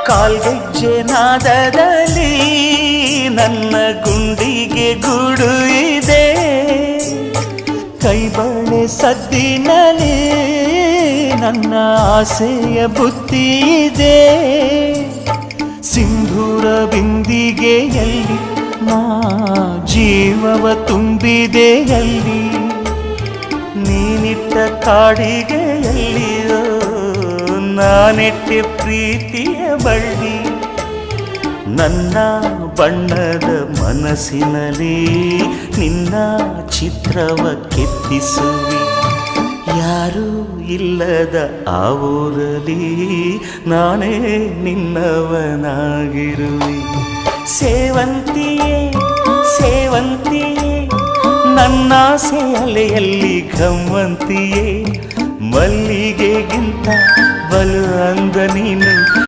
ಕಾಲ್ಗೆಜ್ಜೆ ನಾದದಲ್ಲಿ ನನ್ನ ಗುಂಡಿಗೆ ಗೂಡು ಇದೆ, ಕೈಬಳೆ ಸದ್ದಿನಲ್ಲಿ ನನ್ನ ಆಸೆಯ ಬುತ್ತಿ ಇದೆ. ಸಿಂಧೂರ ಬಿಂದಿಗೆಯಲ್ಲಿ ನಾ ಜೀವವ ತುಂಬಿದೆಯಲ್ಲಿ, ನೀನಿಟ್ಟ ಕಾಡಿಗೆಯಲ್ಲಿಯೋ ನಾನಿಟ್ಟೆ ಪ್ರೀತಿಯ ಬಳ್ಳಿ. ನನ್ನ ಬಣ್ಣದ ಮನಸ್ಸಿನಲ್ಲಿ ನಿನ್ನ ಚಿತ್ರವ ಕೆತ್ತಿಸುವಿ, ಯಾರೂ ಇಲ್ಲದ ಆ ಊರಲ್ಲಿ ನಾನೇ ನಿನ್ನವನಾಗಿರುವೆ. ಸೇವಂತಿಯೇ ಸೇವಂತಿಯೇ ನನ್ನಾಸೆ ಅಲೆಯಲ್ಲಿ ಘಮ್ಮಂತಿಯೇ, ಮಲ್ಲಿಗೆಗಿಂತ ಬಲು ಅಂದ ನೀನು.